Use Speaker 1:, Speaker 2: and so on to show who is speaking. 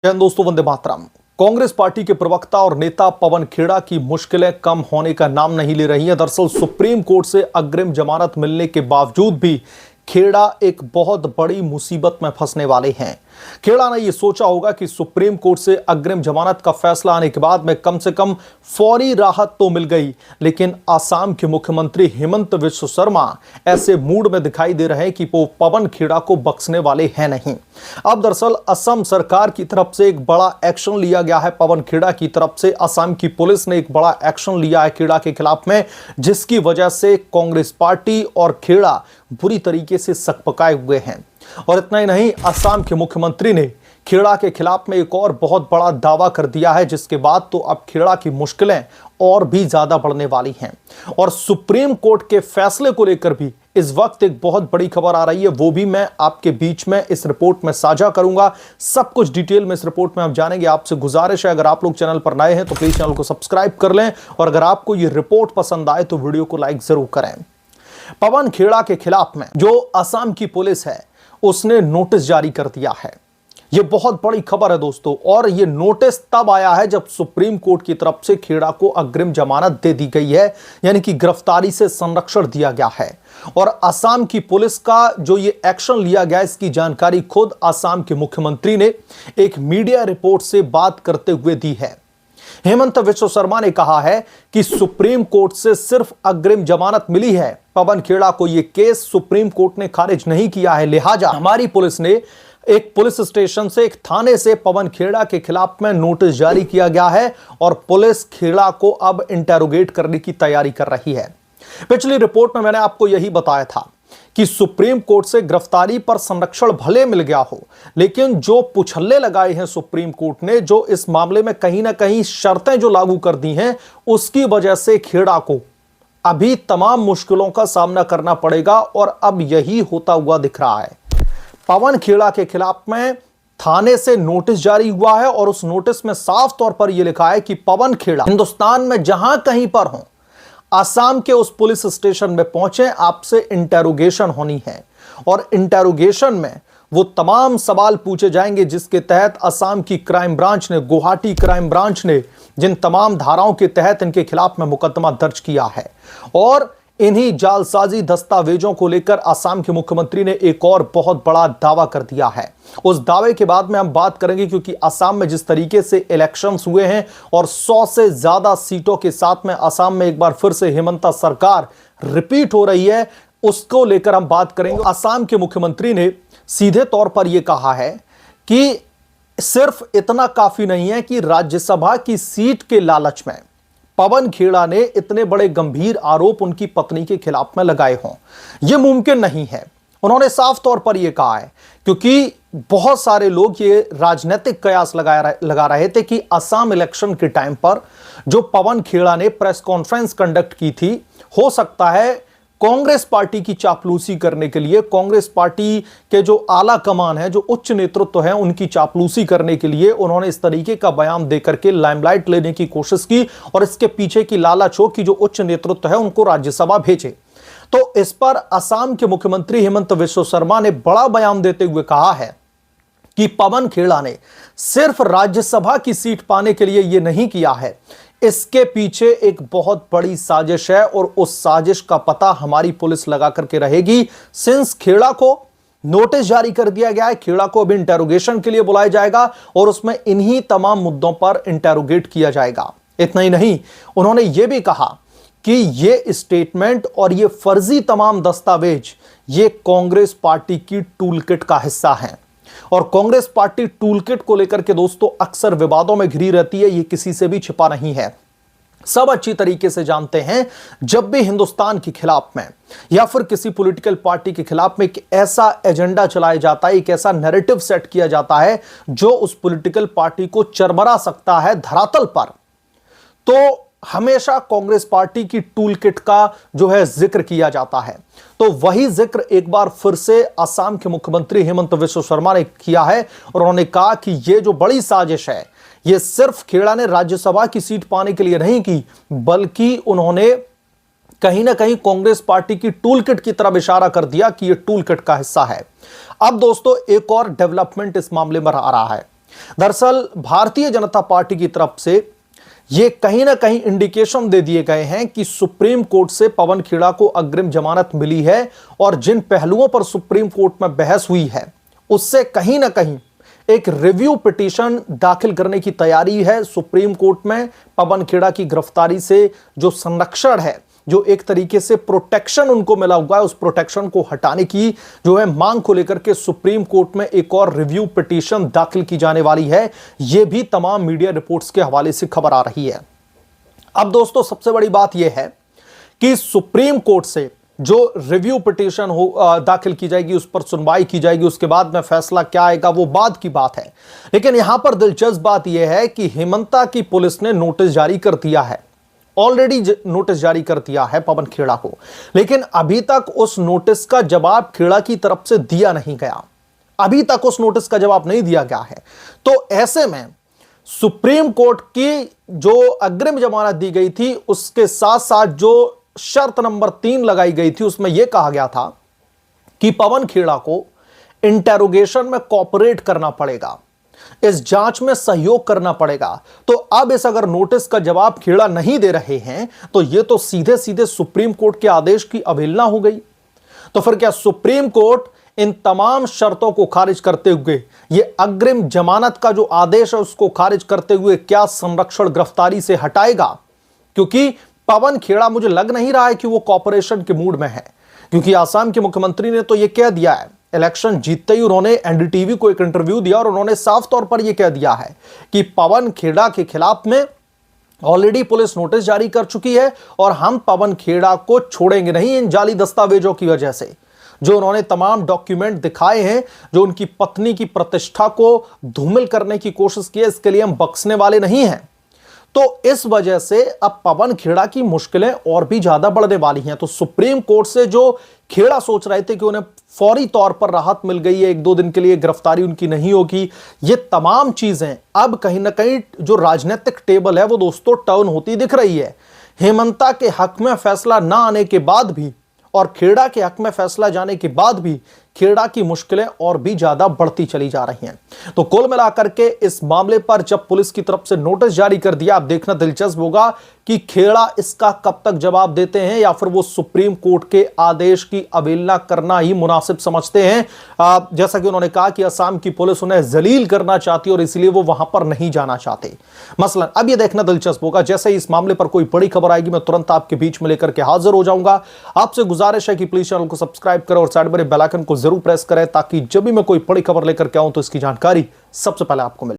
Speaker 1: दोस्तों, वंदे मातरम। कांग्रेस पार्टी के प्रवक्ता और नेता पवन खेड़ा की मुश्किलें कम होने का नाम नहीं ले रही हैं। दरअसल सुप्रीम कोर्ट से अग्रिम जमानत मिलने के बावजूद भी खेड़ा एक बहुत बड़ी मुसीबत में फंसने वाले हैं। खेड़ा ने यह सोचा होगा कि सुप्रीम कोर्ट से अग्रिम जमानत का फैसला आने के बाद में कम से कम फौरी राहत तो मिल गई, लेकिन असम के मुख्यमंत्री हेमंत बिस्वा शर्मा ऐसे मूड में दिखाई दे रहे हैं कि वो पवन खेड़ा को बख्शने वाले हैं नहीं। अब दरअसल असम सरकार की तरफ से एक बड़ा एक्शन लिया गया है। पवन खेड़ा की तरफ से असम की पुलिस ने एक बड़ा एक्शन लिया है खेड़ा के खिलाफ में, जिसकी वजह से कांग्रेस पार्टी और खेड़ा बुरी तरीके से सकपकाए हुए हैं। और इतना ही नहीं, असम के मुख्यमंत्री ने खेड़ा के खिलाफ में एक और बहुत बड़ा दावा कर दिया है, जिसके बाद तो अब खेड़ा की मुश्किलें और भी ज्यादा बढ़ने वाली हैं। और सुप्रीम कोर्ट के फैसले को लेकर भी इस वक्त एक बहुत बड़ी खबर आ रही है, वो भी मैं आपके बीच में इस रिपोर्ट में साझा करूंगा। सब कुछ डिटेल में इस रिपोर्ट में आप जानेंगे। आपसे गुजारिश है, अगर आप लोग चैनल पर नए हैं तो प्लीज चैनल को सब्सक्राइब कर लें, और अगर आपको ये रिपोर्ट पसंद आए तो वीडियो को लाइक जरूर करें। पवन खेड़ा के खिलाफ में जो असम की पुलिस है उसने नोटिस जारी कर दिया है। यह बहुत बड़ी खबर है दोस्तों, और यह नोटिस तब आया है जब सुप्रीम कोर्ट की तरफ से खेड़ा को अग्रिम जमानत दे दी गई है, यानी कि गिरफ्तारी से संरक्षण दिया गया है। और असम की पुलिस का जो ये एक्शन लिया गया, इसकी जानकारी खुद असम के मुख्यमंत्री ने एक मीडिया रिपोर्ट से बात करते हुए दी है। हेमंत बिस्वा शर्मा ने कहा है कि सुप्रीम कोर्ट से सिर्फ अग्रिम जमानत मिली है। पवन खेड़ा को यह केस सुप्रीम कोर्ट ने खारिज नहीं किया है, लिहाजा हमारी पुलिस ने एक पुलिस स्टेशन से, एक थाने से पवन खेड़ा के खिलाफ में नोटिस जारी किया गया है, और पुलिस खेड़ा को अब इंटेरोगेट करने की तैयारी कर रही है। पिछली रिपोर्ट में मैंने आपको यही बताया था कि सुप्रीम कोर्ट से गिरफ्तारी पर संरक्षण भले मिल गया हो, लेकिन जो पुछल्ले लगाए हैं सुप्रीम कोर्ट ने, जो इस मामले में कहीं ना कहीं शर्तें जो लागू कर दी हैं, उसकी वजह से खेड़ा को अभी तमाम मुश्किलों का सामना करना पड़ेगा। और अब यही होता हुआ दिख रहा है। पवन खेड़ा के खिलाफ में थाने से नोटिस जारी हुआ है, और उस नोटिस में साफ तौर पर यह लिखा है कि पवन खेड़ा हिंदुस्तान में जहां कहीं पर हो, असम के उस पुलिस स्टेशन में पहुंचे, आपसे इंटेरोगेशन होनी है। और इंटेरोगेशन में वो तमाम सवाल पूछे जाएंगे जिसके तहत असम की क्राइम ब्रांच ने, गुवाहाटी क्राइम ब्रांच ने जिन तमाम धाराओं के तहत इनके खिलाफ में मुकदमा दर्ज किया है। और इन्हीं जालसाजी दस्तावेजों को लेकर असम के मुख्यमंत्री ने एक और बहुत बड़ा दावा कर दिया है। उस दावे के बाद में हम बात करेंगे, क्योंकि असम में जिस तरीके से इलेक्शंस हुए हैं और 100 से ज्यादा सीटों के साथ में असम में एक बार फिर से हेमंत सरकार रिपीट हो रही है, उसको लेकर हम बात करेंगे। असम के मुख्यमंत्री ने सीधे तौर पर यह कहा है कि सिर्फ इतना काफी नहीं है कि राज्यसभा की सीट के लालच में पवन खेड़ा ने इतने बड़े गंभीर आरोप उनकी पत्नी के खिलाफ में लगाए हों, यह मुमकिन नहीं है। उन्होंने साफ तौर पर यह कहा है, क्योंकि बहुत सारे लोग ये राजनीतिक कयास लगा रहे थे कि असम इलेक्शन के टाइम पर जो पवन खेड़ा ने प्रेस कॉन्फ्रेंस कंडक्ट की थी, हो सकता है कांग्रेस पार्टी की चापलूसी करने के लिए, कांग्रेस पार्टी के जो आला कमान है, जो उच्च नेतृत्व है, उनकी चापलूसी करने के लिए उन्होंने इस तरीके का बयान देकर के लाइमलाइट लेने की कोशिश की, और इसके पीछे की लालच हो कि जो उच्च नेतृत्व है उनको राज्यसभा भेजे। तो इस पर असम के मुख्यमंत्री हेमंत बिस्वा शर्मा ने बड़ा बयान देते हुए कहा है कि पवन खेड़ा ने सिर्फ राज्यसभा की सीट पाने के लिए यह नहीं किया है, इसके पीछे एक बहुत बड़ी साजिश है, और उस साजिश का पता हमारी पुलिस लगा करके रहेगी। सिंस खेड़ा को नोटिस जारी कर दिया गया है, खेड़ा को अभी इंटेरोगेशन के लिए बुलाया जाएगा, और उसमें इन्हीं तमाम मुद्दों पर इंटेरोगेट किया जाएगा। इतना ही नहीं, उन्होंने यह भी कहा कि ये स्टेटमेंट और ये फर्जी तमाम दस्तावेज ये कांग्रेस पार्टी की टूलकिट का हिस्सा हैं। और कांग्रेस पार्टी टूलकिट को लेकर के दोस्तों अक्सर विवादों में घिरी रहती है, ये किसी से भी छिपा नहीं है। सब अच्छी तरीके से जानते हैं, जब भी हिंदुस्तान के खिलाफ में या फिर किसी पॉलिटिकल पार्टी के खिलाफ में एक ऐसा एजेंडा चलाया जाता है, एक ऐसा नैरेटिव सेट किया जाता है जो उस पॉलिटिकल पार्टी को चरमरा सकता है धरातल पर, तो हमेशा कांग्रेस पार्टी की टूलकिट का जो है जिक्र किया जाता है। तो वही जिक्र एक बार फिर से असम के मुख्यमंत्री हेमंत बिस्वा शर्मा ने किया है, और उन्होंने कहा कि यह जो बड़ी साजिश है, यह सिर्फ खेड़ा ने राज्यसभा की सीट पाने के लिए नहीं की, बल्कि उन्होंने कहीं ना कहीं कांग्रेस पार्टी की टूलकिट की तरफ इशारा कर दिया कि यह टूलकिट का हिस्सा है। अब दोस्तों एक और डेवलपमेंट इस मामले में आ रहा है। दरअसल भारतीय जनता पार्टी की तरफ से ये कहीं ना कहीं इंडिकेशन दे दिए गए हैं कि सुप्रीम कोर्ट से पवन खेड़ा को अग्रिम जमानत मिली है और जिन पहलुओं पर सुप्रीम कोर्ट में बहस हुई है उससे कहीं ना कहीं एक रिव्यू पिटीशन दाखिल करने की तैयारी है सुप्रीम कोर्ट में। पवन खेड़ा की गिरफ्तारी से जो संरक्षण है, जो एक तरीके से प्रोटेक्शन उनको मिला हुआ है, उस प्रोटेक्शन को हटाने की जो है मांग को लेकर के सुप्रीम कोर्ट में एक और रिव्यू पिटीशन दाखिल की जाने वाली है। यह भी तमाम मीडिया रिपोर्ट्स के हवाले से खबर आ रही है। अब दोस्तों सबसे बड़ी बात यह है कि सुप्रीम कोर्ट से जो रिव्यू पिटीशन दाखिल की जाएगी, उस पर सुनवाई की जाएगी, उसके बाद में फैसला क्या आएगा वो बाद की बात है। लेकिन यहां पर दिलचस्प बात यह है कि हेमंता की पुलिस ने नोटिस जारी कर दिया है, ऑलरेडी नोटिस जारी कर दिया है पवन खेड़ा को, लेकिन अभी तक उस नोटिस का जवाब खेड़ा की तरफ से दिया नहीं गया। अभी तक उस नोटिस का जवाब नहीं दिया गया है। तो ऐसे में सुप्रीम कोर्ट की जो अग्रिम जमानत दी गई थी उसके साथ साथ जो शर्त नंबर 3 लगाई गई थी उसमें यह कहा गया था कि पवन खेड़ा को इंटेरोगेशन में कोऑपरेट करना पड़ेगा, इस जांच में सहयोग करना पड़ेगा। तो अब इस अगर नोटिस का जवाब खेड़ा नहीं दे रहे हैं तो यह तो सीधे सीधे सुप्रीम कोर्ट के आदेश की अवहेलना हो गई। तो फिर क्या सुप्रीम कोर्ट इन तमाम शर्तों को खारिज करते हुए, यह अग्रिम जमानत का जो आदेश है उसको खारिज करते हुए क्या संरक्षण गिरफ्तारी से हटाएगा? क्योंकि पवन खेड़ा मुझे लग नहीं रहा है कि वो कॉपरेशन के मूड में है, क्योंकि आसाम के मुख्यमंत्री ने तो यह कह दिया है, इलेक्शन जीतते ही उन्होंने एनडीटीवी को एक इंटरव्यू दिया और उन्होंने साफ तौर पर यह कह दिया है कि पवन खेड़ा के खिलाफ में ऑलरेडी पुलिस नोटिस जारी कर चुकी है और हम पवन खेड़ा को छोड़ेंगे नहीं इन जाली दस्तावेजों की वजह से। जो उन्होंने तमाम डॉक्यूमेंट दिखाए हैं, जो उनकी पत्नी की प्रतिष्ठा को धूमिल करने की कोशिश की है, इसके लिए हम बख्शने वाले नहीं हैं। तो इस वजह से अब पवन खेड़ा की मुश्किलें और भी ज्यादा बढ़ने वाली हैं। तो सुप्रीम कोर्ट से जो खेड़ा सोच रहे थे कि उन्हें फौरी तौर पर राहत मिल गई है, 1-2 दिन के लिए गिरफ्तारी उनकी नहीं होगी, ये तमाम चीजें अब कहीं ना कहीं जो राजनीतिक टेबल है वो दोस्तों टर्न होती दिख रही है। हेमंता के हक में फैसला ना आने के बाद भी और खेड़ा के हक में फैसला जाने के बाद भी खेड़ा की मुश्किलें और भी ज्यादा बढ़ती चली जा रही हैं। तो कुल मिलाकर के इस मामले पर जब पुलिस की तरफ से नोटिस जारी कर दिया, अब देखना दिलचस्प होगा कि खेड़ा इसका कब तक जवाब देते हैं या फिर वो सुप्रीम कोर्ट के आदेश की अवहेलना करना ही मुनासिब समझते हैं। जैसा कि उन्होंने कहा कि असम की पुलिस उन्हें जलील करना चाहती है और इसलिए वो वहां पर नहीं जाना चाहते। मसलन अब ये देखना दिलचस्प होगा, जैसे ही इस मामले पर कोई बड़ी खबर आएगी मैं तुरंत आपके बीच में लेकर के हाजिर हो जाऊंगा। आपसे गुजारिश है कि प्लीज चैनल को सब्सक्राइब करें और साइड में बेल आइकन को जरूर प्रेस करें ताकि जब भी मैं कोई बड़ी खबर लेकर के आऊं तो इसकी जानकारी सबसे पहले आपको मिले।